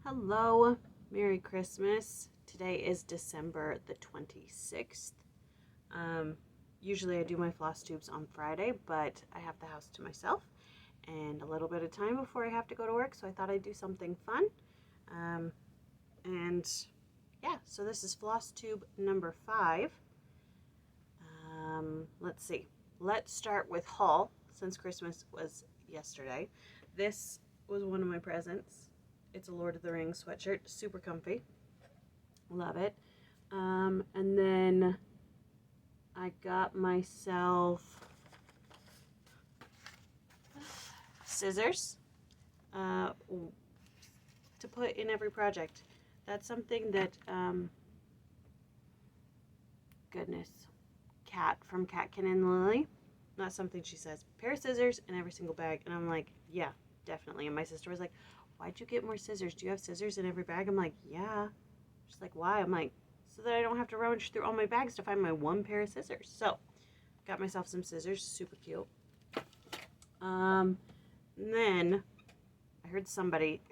Hello, Merry Christmas. Today is December the 26th. Usually I do my floss tubes on Friday, but I have the house to myself and a little bit of time before I have to go to work, so I thought I'd do something fun. So this is floss tube number 5. Let's see. Let's start with haul, since Christmas was yesterday. This was one of my presents. It's a Lord of the Rings sweatshirt, super comfy. Love it. And then I got myself scissors to put in every project. That's something that, Kat from Catkin and Lily, that's something she says. Pair of scissors in every single bag. And I'm like, yeah, definitely. And my sister was like, why'd you get more scissors? Do you have scissors in every bag? I'm like, yeah. She's like, why? I'm like, so that I don't have to rummage through all my bags to find my one pair of scissors. So, got myself some scissors, super cute. And then I heard somebody,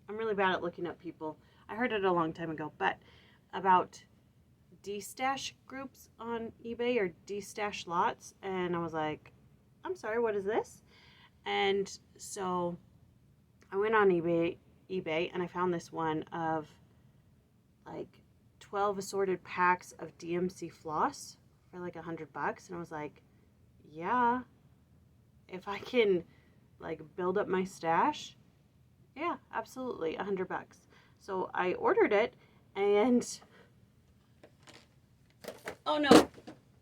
I'm really bad at looking up people. I heard it a long time ago, but about de-stash groups on eBay or de-stash lots. And I was like, I'm sorry, what is this? And so I went on eBay and I found this one of like 12 assorted packs of DMC floss for like $100, and I was like, yeah, if I can like build up my stash, yeah, absolutely, $100. So I ordered it, and oh no,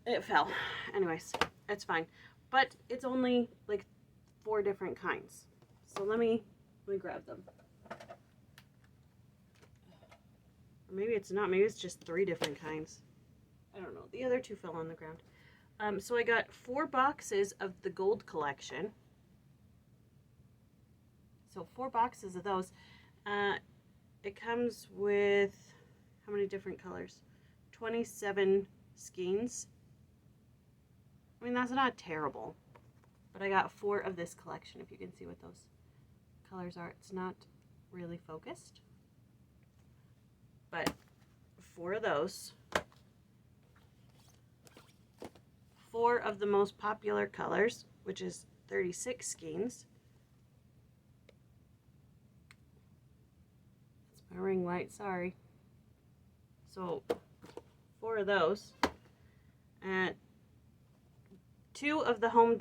it fell. Anyways, it's fine, but it's only like 4 different kinds. So let me grab them. Or maybe it's not. Maybe it's just 3 different kinds. I don't know. The other 2 fell on the ground. So I got 4 boxes of the gold collection. So 4 boxes of those. It comes with how many different colors? 27 skeins. I mean, that's not terrible. But I got 4 of this collection, if you can see what those colors are. It's not really focused, but 4 of those. 4 of the most popular colors, which is 36 skeins. It's my ring light, sorry. So 4 of those, and 2 of the home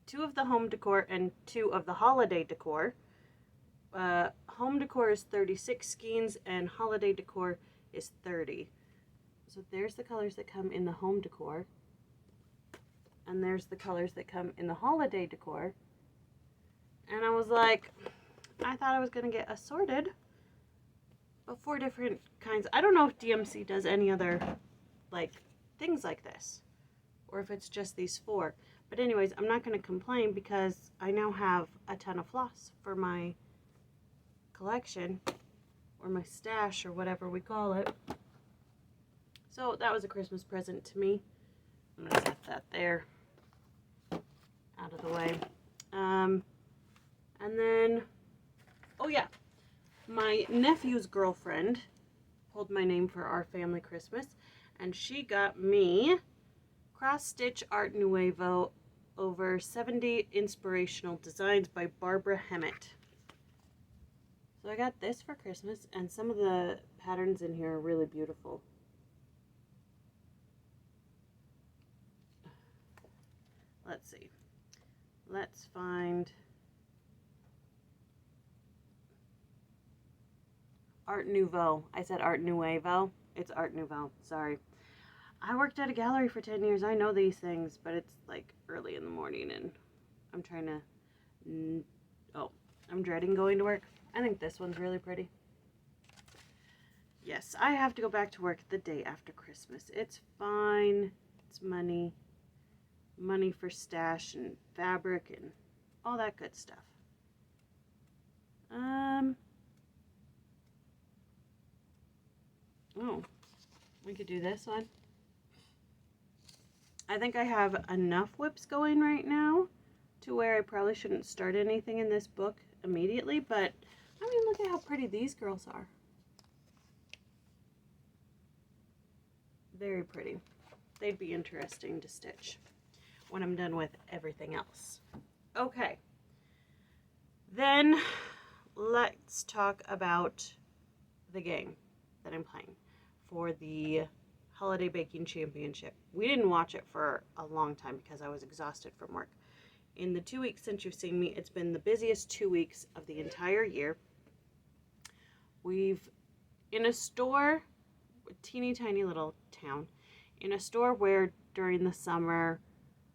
2 of the home decor and 2 of the holiday decor. Home decor is 36 skeins and holiday decor is 30. So there's the colors that come in the home decor, and there's the colors that come in the holiday decor. And I was like, I thought I was gonna get assorted, but 4 different kinds. I don't know if DMC does any other like things like this, or if it's just these 4. But anyways, I'm not going to complain because I now have a ton of floss for my collection, or my stash, or whatever we call it. So that was a Christmas present to me. I'm going to set that there out of the way. And then, oh yeah, my nephew's girlfriend pulled my name for our family Christmas, and she got me Cross Stitch Art Nuevo over 70 Inspirational Designs by Barbara Hemmett. So I got this for Christmas, and some of the patterns in here are really beautiful. Let's see. Let's find Art Nouveau. I said Art Nuevo. It's Art Nouveau. Sorry. I worked at a gallery for 10 years. I know these things, but it's like early in the morning and I'm trying to, I'm dreading going to work. I think this one's really pretty. Yes, I have to go back to work the day after Christmas. It's fine. It's money. Money for stash and fabric and all that good stuff. Oh, we could do this one. I think I have enough WIPs going right now to where I probably shouldn't start anything in this book immediately, but I mean, look at how pretty these girls are. Very pretty. They'd be interesting to stitch when I'm done with everything else. Okay. Then let's talk about the game that I'm playing for the Holiday Baking Championship. We didn't watch it for a long time because I was exhausted from work. In the 2 weeks since you've seen me, it's been the busiest 2 weeks of the entire year. We've, in a store, a teeny tiny little town, in a store where during the summer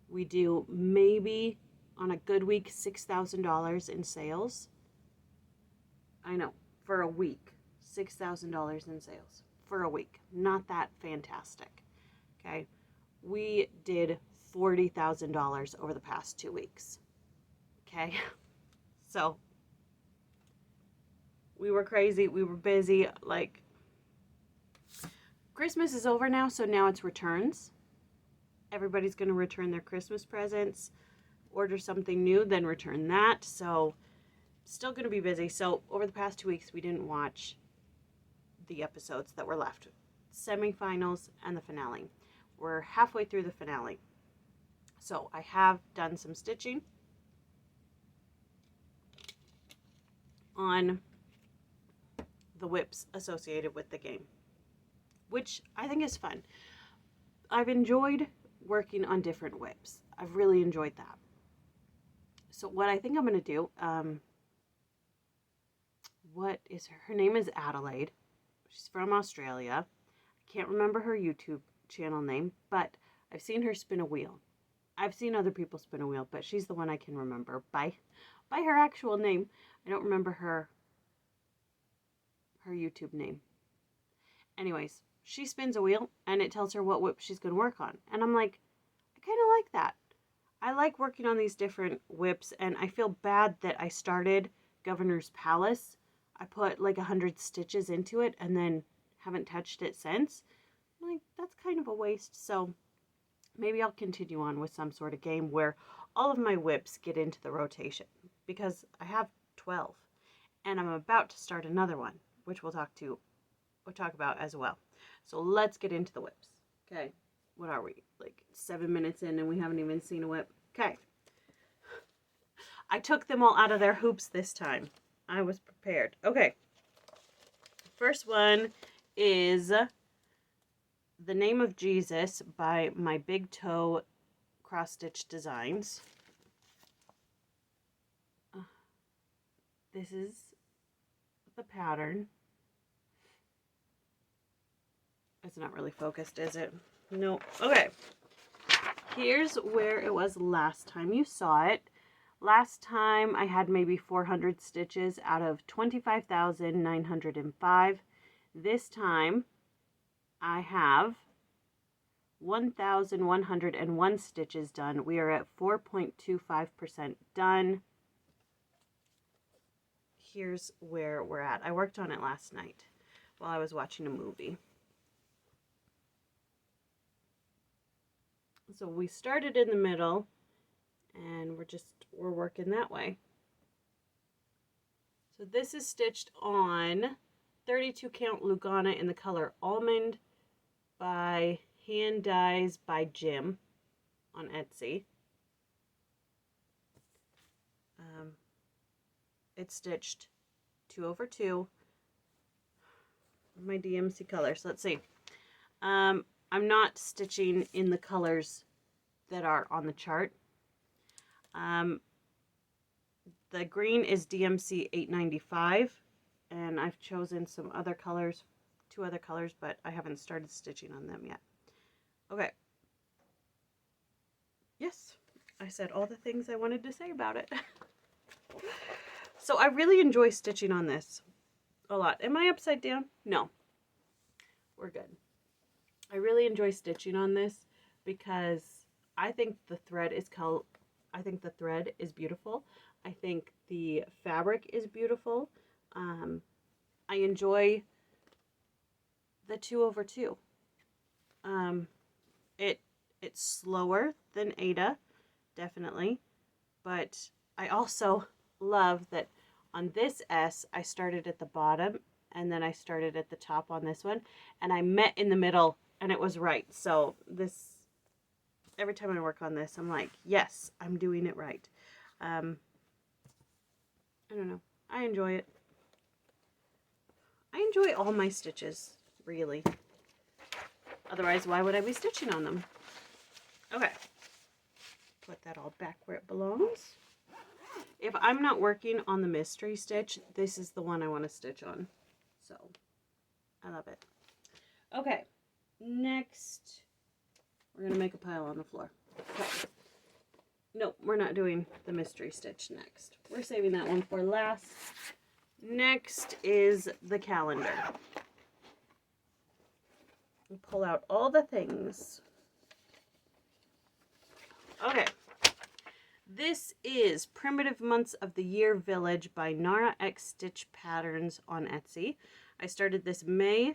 we do maybe on a good week $6,000 in sales. I know, for a week, $6,000 in sales for a week. Not that fantastic. Okay, we did $40,000 over the past 2 weeks. Okay, so we were crazy. We were busy. Like, Christmas is over now, so now it's returns. Everybody's going to return their Christmas presents, order something new, then return that. So still going to be busy. So over the past 2 weeks, we didn't watch the episodes that were left. Semifinals and the finale. We're halfway through the finale. So I have done some stitching on the WIPs associated with the game, which I think is fun. I've enjoyed working on different WIPs. I've really enjoyed that. So what I think I'm going to do, what is her name is Adelaide. She's from Australia. I can't remember her YouTube channel name, but I've seen her spin a wheel. I've seen other people spin a wheel, but she's the one I can remember by her actual name. I don't remember her YouTube name. Anyways, she spins a wheel and it tells her what WIP she's going to work on. And I'm like, I kind of like that. I like working on these different WIPs, and I feel bad that I started Governor's Palace. I put like 100 stitches into it and then haven't touched it since. I'm like, that's kind of a waste. So maybe I'll continue on with some sort of game where all of my WIPs get into the rotation, because I have 12 and I'm about to start another one, which we'll talk about as well. So let's get into the WIPs. Okay, what are we, like 7 minutes in and we haven't even seen a WIP? Okay, I took them all out of their hoops this time. I was prepared. Okay, first one is The Name of Jesus by My Big Toe Cross Stitch Designs. This is the pattern. It's not really focused, is it? No. Okay. Here's where it was last time you saw it. Last time I had maybe 400 stitches out of 25,905. This time I have 1,101 stitches done. We are at 4.25% done. Here's where we're at. I worked on it last night while I was watching a movie. So we started in the middle and we're working that way. So this is stitched on 32 count Lugana in the color Almond by Hand Dyes by Jim on Etsy. It's stitched 2/2. My DMC colors. Let's see. I'm not stitching in the colors that are on the chart. The green is DMC 895, and I've chosen some other colors, 2 other colors, but I haven't started stitching on them yet. Okay. Yes, I said all the things I wanted to say about it. So I really enjoy stitching on this a lot. Am I upside down? No. We're good. I really enjoy stitching on this because I think the thread is beautiful. I think the fabric is beautiful. I enjoy the 2/2. It's slower than Aida, definitely, But I also love that on this S, I started at the bottom and then I started at the top on this one, and I met in the middle and it was right. So this, every time I work on this, I'm like, yes, I'm doing it right. I don't know. I enjoy it. I enjoy all my stitches, really. Otherwise, why would I be stitching on them? Okay. Put that all back where it belongs. If I'm not working on the mystery stitch, this is the one I want to stitch on. So, I love it. Okay. Next, we're going to make a pile on the floor. Okay. Nope, we're not doing the mystery stitch next. We're saving that one for last. Next is the calendar. We'll pull out all the things. Okay. This is Primitive Months of the Year Village by NARAxStitchPatterns on Etsy. I started this May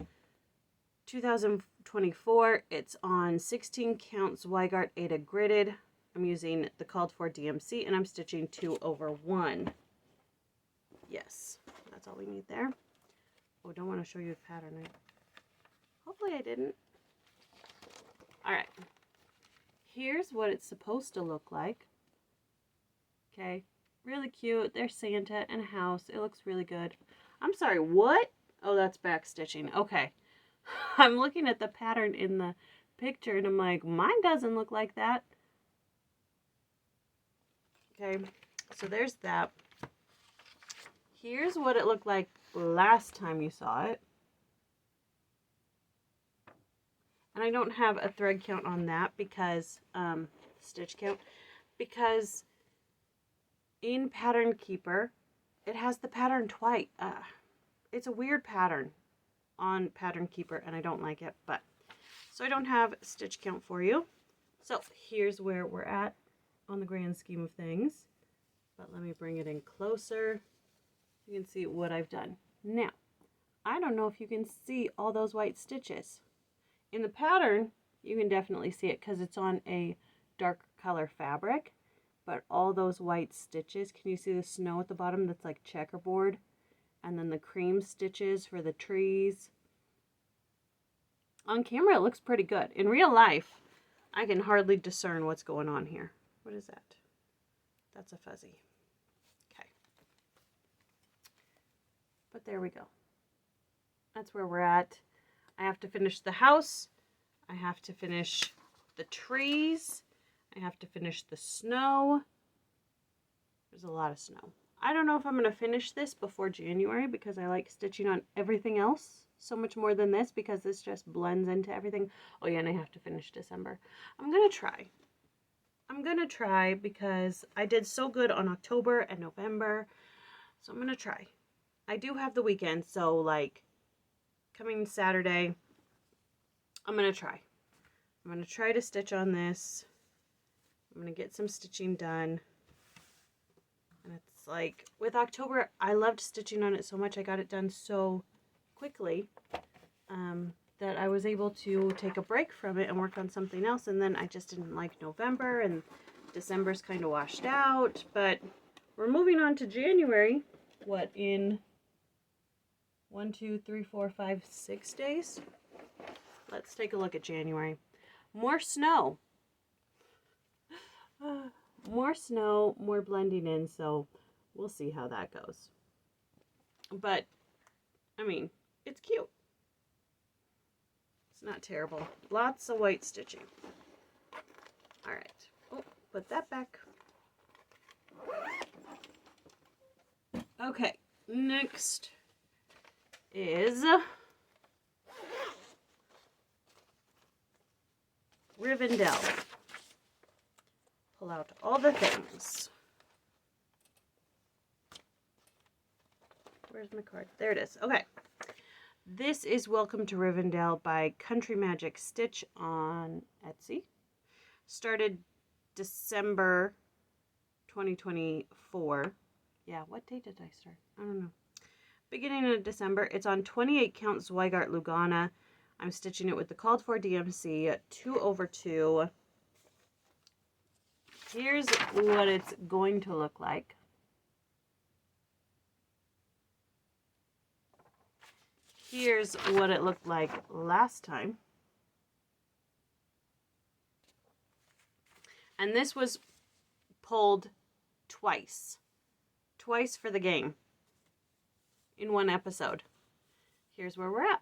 2024. It's on 16 count Zweigart Aida gridded. I'm using the called for DMC and I'm stitching 2/1. Yes, that's all we need there. Oh, don't want to show you the pattern. Hopefully I didn't. All right. Here's what it's supposed to look like. Okay, really cute. There's Santa and a house. It looks really good. I'm sorry, what? Oh, that's back stitching. Okay. I'm looking at the pattern in the picture and I'm like, mine doesn't look like that. Okay, so there's that. Here's what it looked like last time you saw it. And I don't have a thread count on that because, stitch count, because in Pattern Keeper, it has the pattern twice. It's a weird pattern on Pattern Keeper, and I don't like it, but, so I don't have stitch count for you. So here's where we're at on the grand scheme of things. But let me bring it in closer. You can see what I've done. Now, I don't know if you can see all those white stitches. In the pattern, you can definitely see it because it's on a dark color fabric. But all those white stitches, can you see the snow at the bottom that's like checkerboard? And then the cream stitches for the trees. On camera, it looks pretty good. In real life, I can hardly discern what's going on here. What is that? That's a fuzzy. Okay. But there we go. That's where we're at. I have to finish the house. I have to finish the trees. I have to finish the snow. There's a lot of snow. I don't know if I'm going to finish this before January because I like stitching on everything else so much more than this because this just blends into everything. Oh yeah, and I have to finish December. I'm going to try. I'm going to try because I did so good on October and November. So I'm going to try. I do have the weekend, so like coming Saturday, I'm going to try. I'm going to try to stitch on this. I'm going to get some stitching done. And it's like, with October, I loved stitching on it so much. I got it done so quickly that I was able to take a break from it and work on something else. And then I just didn't like November, and December's kind of washed out. But we're moving on to January. What, in 1, 2, 3, 4, 5, 6 days? Let's take a look at January. More snow. More snow, more blending in, so we'll see how that goes. But, I mean, it's cute. It's not terrible. Lots of white stitching. Alright. Oh, put that back. Okay, next is Rivendell. Pull out all the things. Where's my card? There it is. Okay. This is Welcome to Rivendell by CountryMagicStitch on Etsy. Started December 2024. Yeah, what date did I start? I don't know. Beginning of December. It's on 28 count Zweigart Lugana. I'm stitching it with the called for DMC 2/2. here's what it's going to look like. Here's what it looked like last time. And this was pulled twice for the game in one episode. Here's where we're at.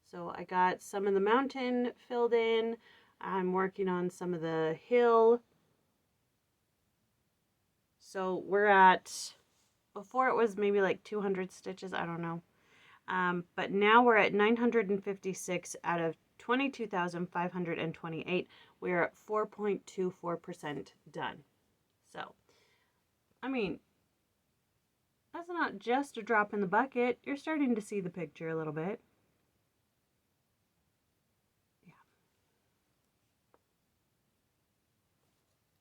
So I got some of the mountain filled in. I'm working on some of the hill. So we're at, before it was maybe like 200 stitches, I don't know. But now we're at 956 out of 22,528. We're at 4.24% done. So, I mean, that's not just a drop in the bucket. You're starting to see the picture a little bit. Yeah.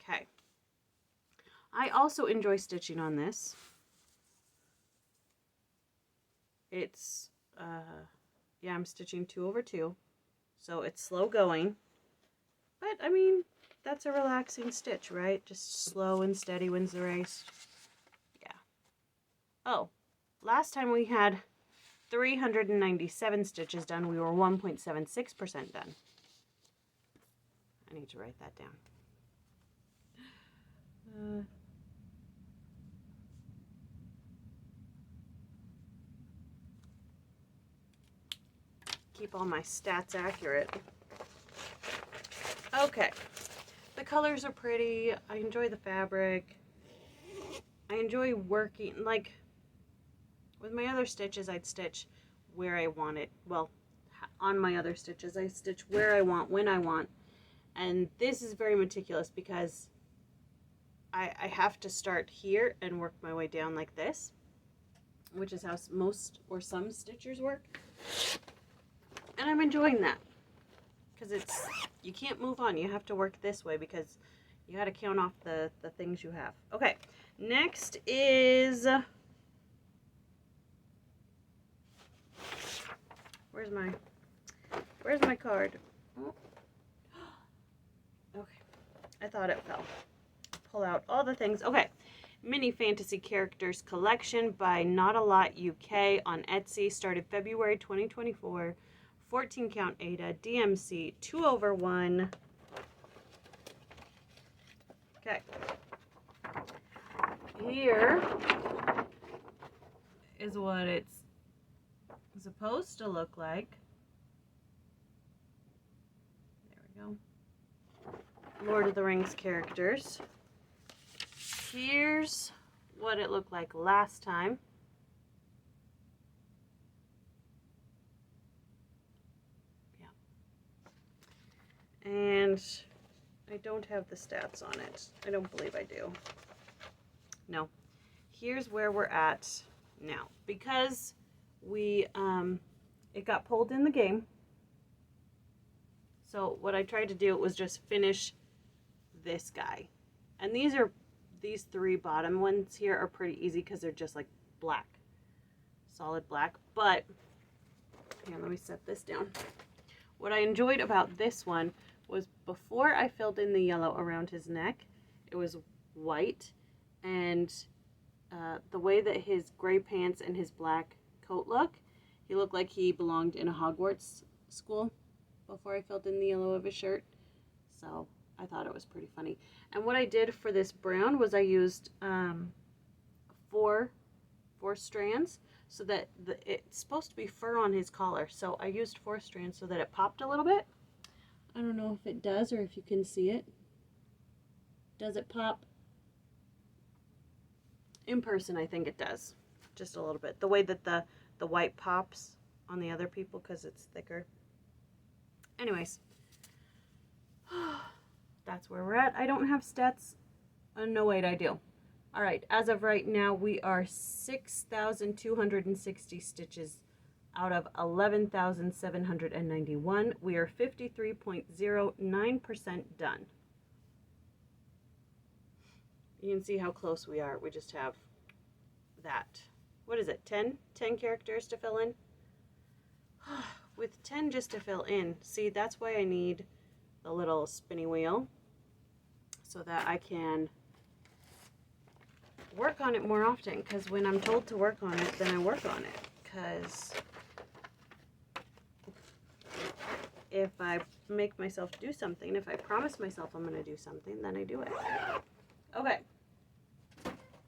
Okay. I also enjoy stitching on this. It's, yeah, I'm stitching 2 over 2. So it's slow going, but I mean, that's a relaxing stitch, right? Just slow and steady wins the race. Yeah. Oh, last time we had 397 stitches done. We were 1.76% done. I need to write that down. Keep all my stats accurate. Okay, the colors are pretty. I enjoy the fabric. I enjoy working, like, with my other stitches, I'd stitch where I want it. Well, on my other stitches, I stitch where I want, when I want. And this is very meticulous because I have to start here and work my way down like this, which is how most or some stitchers work. And I'm enjoying that because it's, you can't move on. You have to work this way because you got to count off the things you have. Okay, next is, where's my card? Oh. Okay, I thought it fell. Pull out all the things. Okay, Mini Fantasy Characters Collection by KnotalotUK on Etsy, started February 2024. 14 count Aida, DMC, 2 over 1. Okay. Here is what it's supposed to look like. There we go. Lord of the Rings characters. Here's what it looked like last time. And I don't have the stats on it. I don't believe I do. No. Here's where we're at now. Because we, it got pulled in the game. So what I tried to do was just finish this guy. And these 3 bottom ones here are pretty easy because they're just like black. Solid black. But, here, let me set this down. What I enjoyed about this one was before I filled in the yellow around his neck, it was white, and the way that his gray pants and his black coat look, he looked like he belonged in a Hogwarts school before I filled in the yellow of his shirt. So I thought it was pretty funny. And what I did for this brown was I used 4 strands, so that it's supposed to be fur on his collar. So I used 4 strands so that it popped a little bit. I don't know if it does or if you can see it. Does it pop? In person, I think it does. Just a little bit. The way that the white pops on the other people because it's thicker. Anyways. That's where we're at. I don't have stats. No, wait, I do. All right, as of right now, we are 6,260 stitches out of 11,791. We are 53.09% done. You can see how close we are. We just have that. What is it, 10? 10 characters to fill in? With 10 just to fill in. See, that's why I need the little spinny wheel so that I can work on it more often, because when I'm told to work on it, then I work on it, because if I make myself do something, if I promise myself I'm going to do something, then I do it. Okay.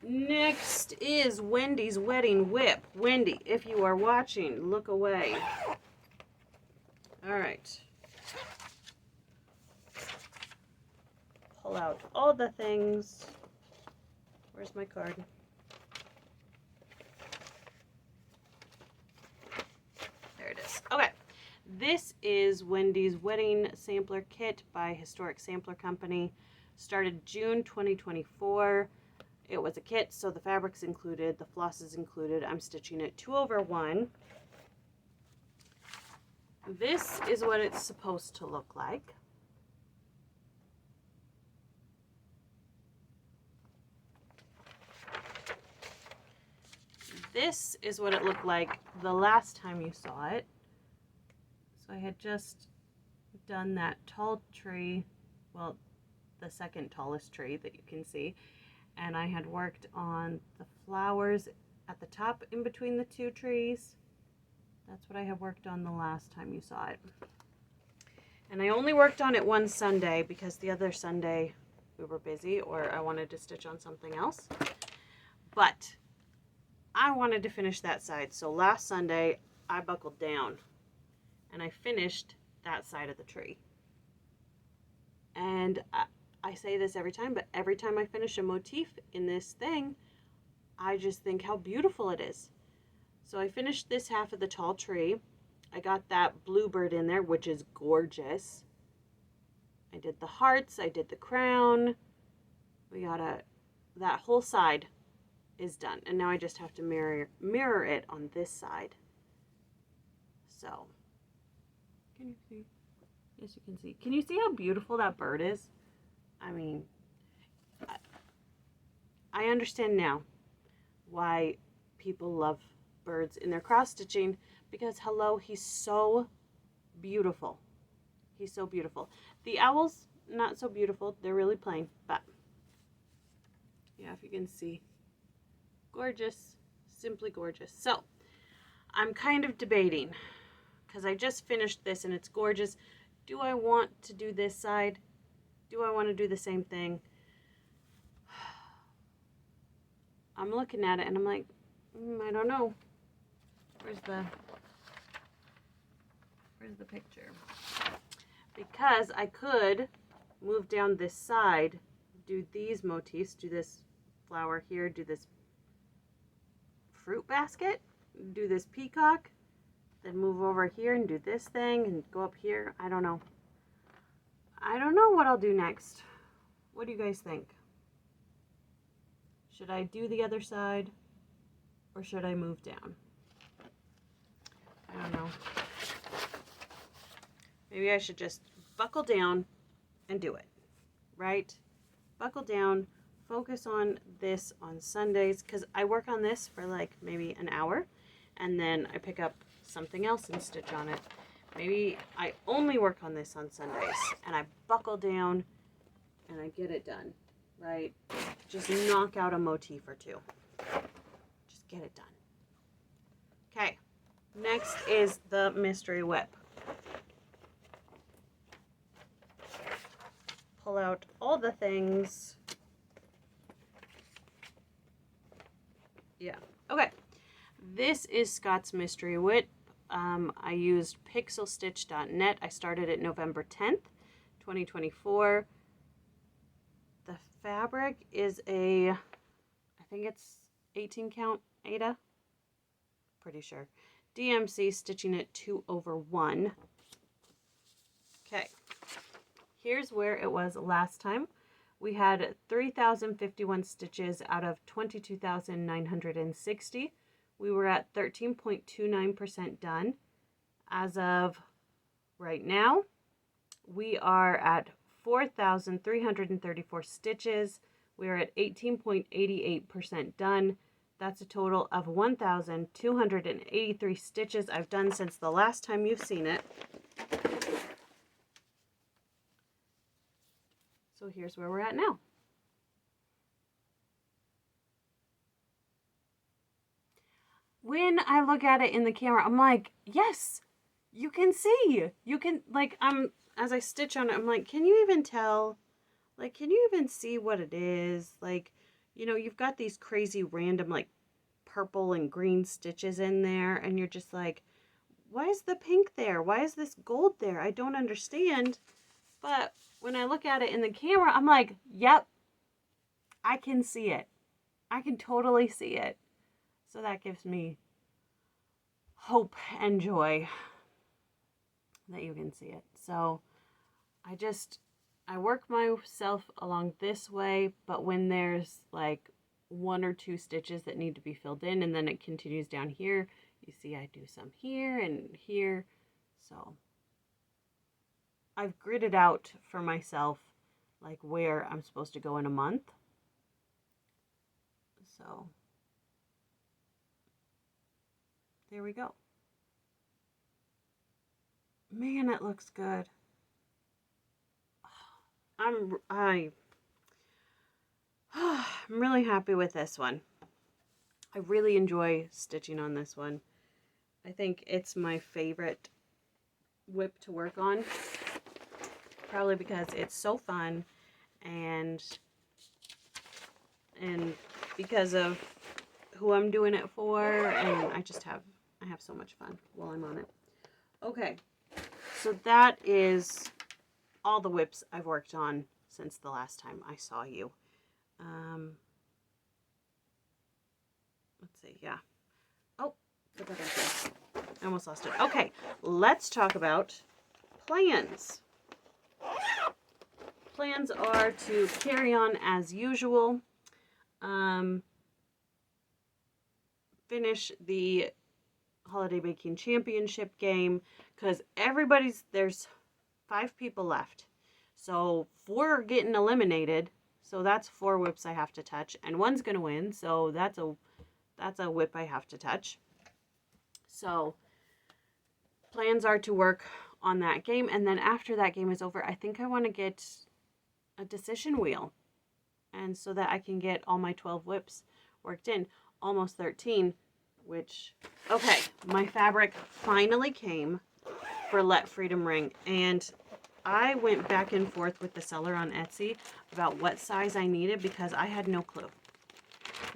Next is Wendys Wedding WIP. Wendy, if you are watching, look away. All right. Pull out all the things. Where's my card? There it is. Okay. This is Wendys Wedding Sampler Kit by Historic Sampler Company. Started June 2024. It was a kit, so the fabric's included, the floss is included. I'm stitching it 2/1. This is what it's supposed to look like. This is what it looked like the last time you saw it. So I had just done that tall tree, well, the second tallest tree that you can see, and I had worked on the flowers at the top in between the two trees. That's what I had worked on the last time you saw it. And I only worked on it one Sunday because the other Sunday we were busy, or I wanted to stitch on something else. But I wanted to finish that side, so last Sunday I buckled down and I finished that side of the tree. And I say this every time, but every time I finish a motif in this thing, I just think how beautiful it is. So I finished this half of the tall tree. I got that bluebird in there, which is gorgeous. I did the hearts, I did the crown. We got that whole side is done. And now I just have to mirror it on this side. So, can you see? Yes, you can see. Can you see how beautiful that bird is? I mean, I understand now why people love birds in their cross stitching, because hello, he's so beautiful. He's so beautiful. The owls, not so beautiful. They're really plain, but yeah, if you can see. Gorgeous, simply gorgeous. So I'm kind of debating, because I just finished this and it's gorgeous. Do I want to do this side? Do I want to do the same thing? I'm looking at it and I'm like, I don't know. Where's the picture? Because I could move down this side, do these motifs, do this flower here, do this fruit basket, do this peacock, then move over here and do this thing and go up here. I don't know. I don't know what I'll do next. What do you guys think? Should I do the other side or should I move down? I don't know. Maybe I should just buckle down and do it, right? Buckle down, focus on this on Sundays, because I work on this for like maybe an hour and then I pick up something else and stitch on it. Maybe I only work on this on Sundays and I buckle down and I get it done, right? Just knock out a motif or two. Just get it done. Okay, next is the mystery WIP. Pull out all the things. Yeah, okay. This is Scott's mystery WIP. I used pixelstitch.net. I started it November 10th, 2024. The fabric is I think it's 18 count Aida. Pretty sure. DMC, stitching it 2/1. Okay. Here's where it was last time. We had 3,051 stitches out of 22,960. We were at 13.29% done. As of right now, we are at 4,334 stitches. We are at 18.88% done. That's a total of 1,283 stitches I've done since the last time you've seen it. So here's where we're at now. When I look at it in the camera, I'm like, yes, you can see. You can, like, as I stitch on it, I'm like, can you even tell? Like, can you even see what it is? Like, you know, you've got these crazy random, like, purple and green stitches in there, and you're just like, why is the pink there? Why is this gold there? I don't understand. But when I look at it in the camera, I'm like, yep, I can see it. I can totally see it. So that gives me hope and joy that you can see it. So I work myself along this way, but when there's like 1 or 2 stitches that need to be filled in, and then it continues down here, you see I do some here and here. So I've gridded out for myself like where I'm supposed to go in a month. So there we go. Man, it looks good. I'm really happy with this one. I really enjoy stitching on this one. I think it's my favorite WIP to work on. Probably because it's so fun and because of who I'm doing it for, and I have so much fun while I'm on it. Okay, so that is all the WIPs I've worked on since the last time I saw you. Let's see, yeah. Oh, put that back there. I almost lost it. Okay, let's talk about plans. Plans are to carry on as usual. Finish the Holiday Baking Championship game, because there's 5 people left. So 4 are getting eliminated. So that's 4 WIPs I have to touch, and 1's gonna win. So that's a WIP I have to touch. So plans are to work on that game, and then after that game is over, I think I want to get a decision wheel, and so that I can get all my 12 WIPs worked in. Almost 13, which, okay, my fabric finally came for Let Freedom Ring, and I went back and forth with the seller on Etsy about what size I needed, because I had no clue.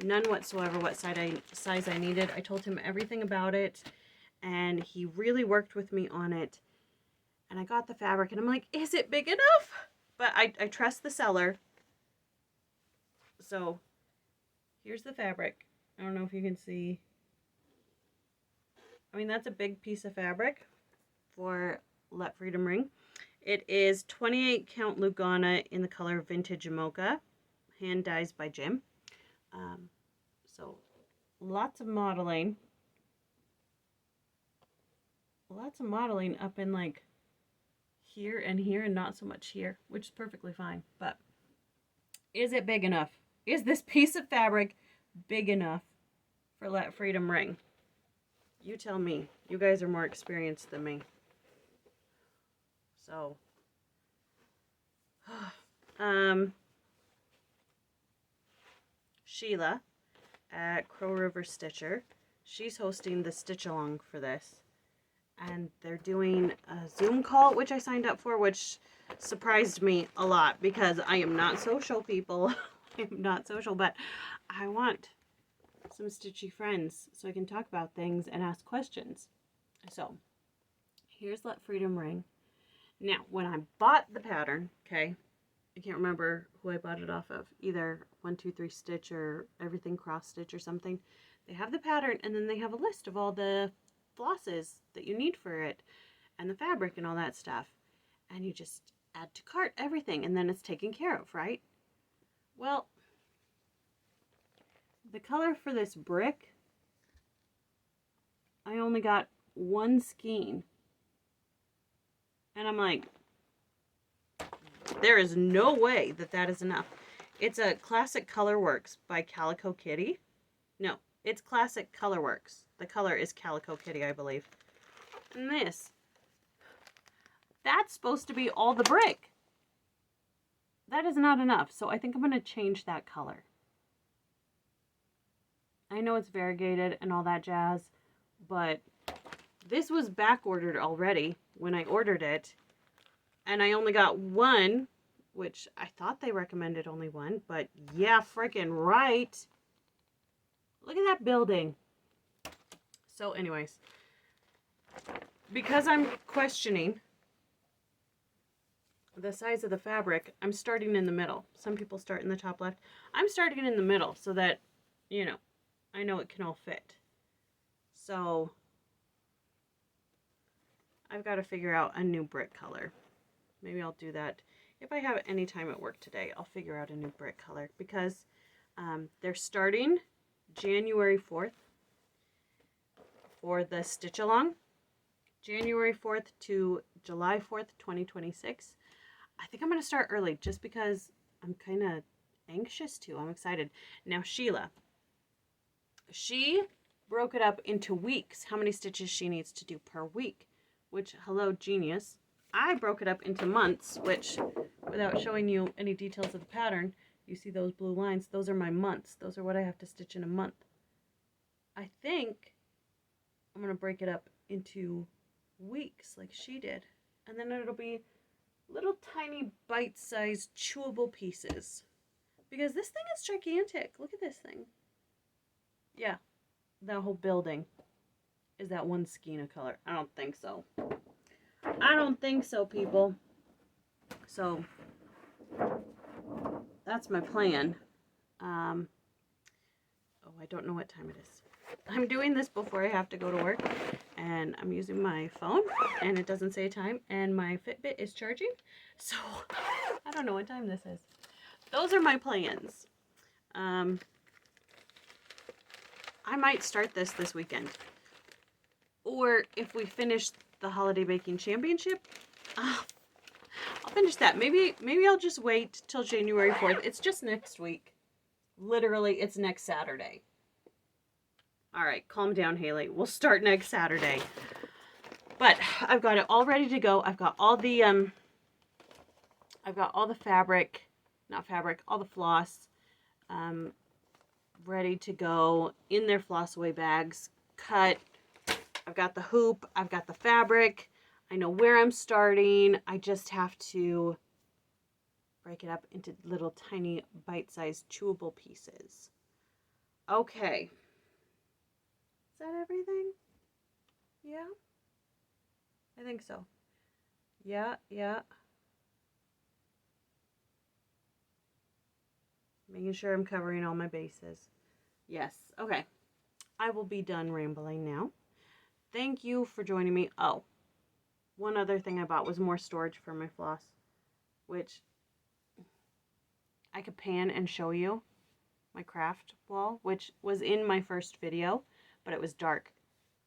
None whatsoever what size I needed. I told him everything about it, and he really worked with me on it. And I got the fabric, and I'm like, is it big enough? But I trust the seller. So here's the fabric. I don't know if you can see. I mean, that's a big piece of fabric for Let Freedom Ring. It is 28 count Lugana in the color Vintage Mocha, hand dyes by Jim. So lots of modeling. Lots of modeling up in like here and not so much here, which is perfectly fine. But is it big enough? Is this piece of fabric big enough for Let Freedom Ring? You tell me. You guys are more experienced than me. So, Sheila at Crow River Stitcher, she's hosting the Stitch Along for this. And they're doing a Zoom call, which I signed up for, which surprised me a lot because I am not social, people. I am not social, but I want some stitchy friends so I can talk about things and ask questions. So here's Let Freedom Ring. Now, when I bought the pattern, okay, I can't remember who I bought it off of, either 1-2-3 Stitch or Everything Cross Stitch or something. They have the pattern, and then they have a list of all the flosses that you need for it and the fabric and all that stuff, and you just add to cart everything, and then it's taken care of, right? Well, the color for this brick, I only got 1 skein, and I'm like, there is no way that that is enough. It's a Classic Colorworks by Calico Kitty. No, it's Classic Colorworks. The color is Calico Kitty, I believe. And this, that's supposed to be all the brick. that is not enough. So I think I'm going to change that color. I know it's variegated and all that jazz, but this was back ordered already when I ordered it. And I only got one, which I thought they recommended only one, but yeah, freaking right. Look at that building. So anyways, because I'm questioning the size of the fabric, I'm starting in the middle. Some people start in the top left. I'm starting in the middle so that, you know, I know it can all fit. So I've got to figure out a new brick color. Maybe I'll do that. If I have any time at work today, I'll figure out a new brick color because they're starting January 4th for the stitch along. January 4th to July 4th, 2026. I think I'm going to start early just because I'm kind of anxious to. I'm excited. Now, Sheila, she broke it up into weeks, how many stitches she needs to do per week, which, hello, genius. I broke it up into months, which, without showing you any details of the pattern, you see those blue lines, those are my months. Those are what I have to stitch in a month. I think I'm going to break it up into weeks like she did, and then it'll be little tiny bite-sized chewable pieces, because this thing is gigantic. Look at this thing. Yeah, that whole building is that one skein of color. I don't think so. I don't think so, people. So that's my plan. Oh, I don't know what time it is. I'm doing this before I have to go to work, and I'm using my phone, and it doesn't say a time, and my Fitbit is charging, so I don't know what time this is. Those are my plans. I might start this weekend, or if we finish the Holiday Baking Championship, I'll finish that. Maybe I'll just wait till January 4th. It's just next week. Literally, it's next Saturday. All right, calm down, Haley. We'll start next Saturday. But I've got it all ready to go. I've got all the fabric, not fabric, all the floss ready to go in their floss away bags, cut. I've got the hoop, I've got the fabric. I know where I'm starting. I just have to break it up into little tiny bite-sized chewable pieces. Okay. Is that everything? Yeah? I think so. Yeah. Making sure I'm covering all my bases. Yes. Okay. I will be done rambling now. Thank you for joining me. Oh, one other thing I bought was more storage for my floss, which I could pan and show you. My craft wall, which was in my first video, but it was dark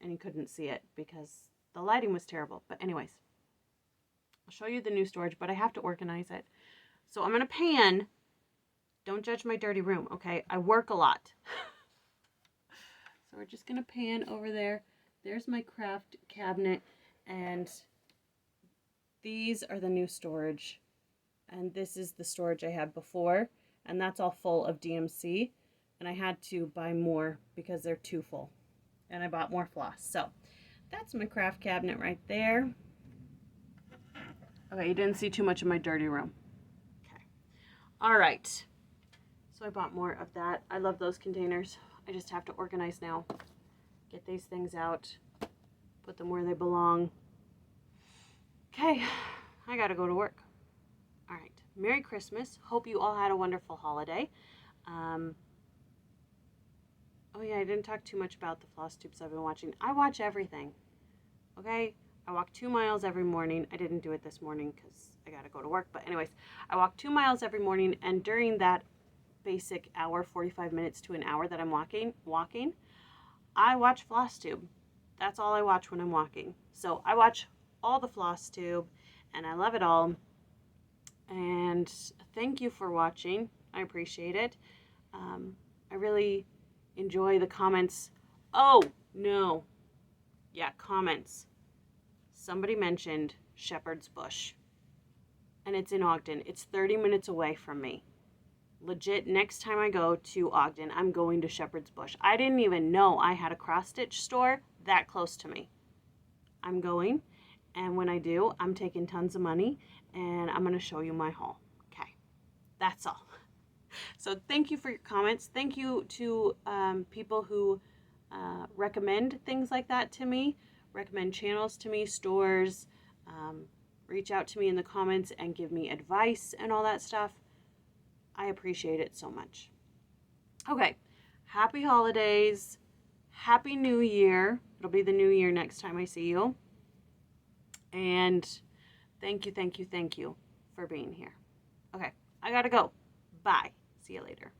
and you couldn't see it because the lighting was terrible. But anyways, I'll show you the new storage, but I have to organize it. So I'm going to pan. Don't judge my dirty room, okay? I work a lot. So we're just going to pan over there. There's my craft cabinet, and these are the new storage. And this is the storage I had before, and that's all full of DMC. And I had to buy more because they're too full. And I bought more floss. So that's my craft cabinet right there. Okay, you didn't see too much of my dirty room. Okay. All right. So I bought more of that. I love those containers. I just have to organize now. Get these things out. Put them where they belong. Okay, I gotta go to work. All right. Merry Christmas. Hope you all had a wonderful holiday. Oh yeah, I didn't talk too much about the floss tubes I've been watching. I watch everything. Okay? I walk 2 miles every morning. I didn't do it this morning because I gotta go to work. But anyways, I walk 2 miles every morning, and during that basic hour, 45 minutes to an hour that I'm walking, I watch Flosstube. That's all I watch when I'm walking. So I watch all the Flosstube, and I love it all. And thank you for watching. I appreciate it. I really enjoy the comments. Oh, no. Yeah, comments. Somebody mentioned Shepherd's Bush. and it's in Ogden. It's 30 minutes away from me. Legit, next time I go to Ogden, I'm going to Shepherd's Bush. I didn't even know I had a cross-stitch store that close to me. I'm going, and when I do, I'm taking tons of money, and I'm going to show you my haul. Okay, that's all. So thank you for your comments. Thank you to people who recommend things like that to me, recommend channels to me, stores, reach out to me in the comments and give me advice and all that stuff. I appreciate it so much. Okay, happy holidays, happy new year. It'll be the new year next time I see you. And thank you for being here. Okay, I gotta go. Bye. See you later.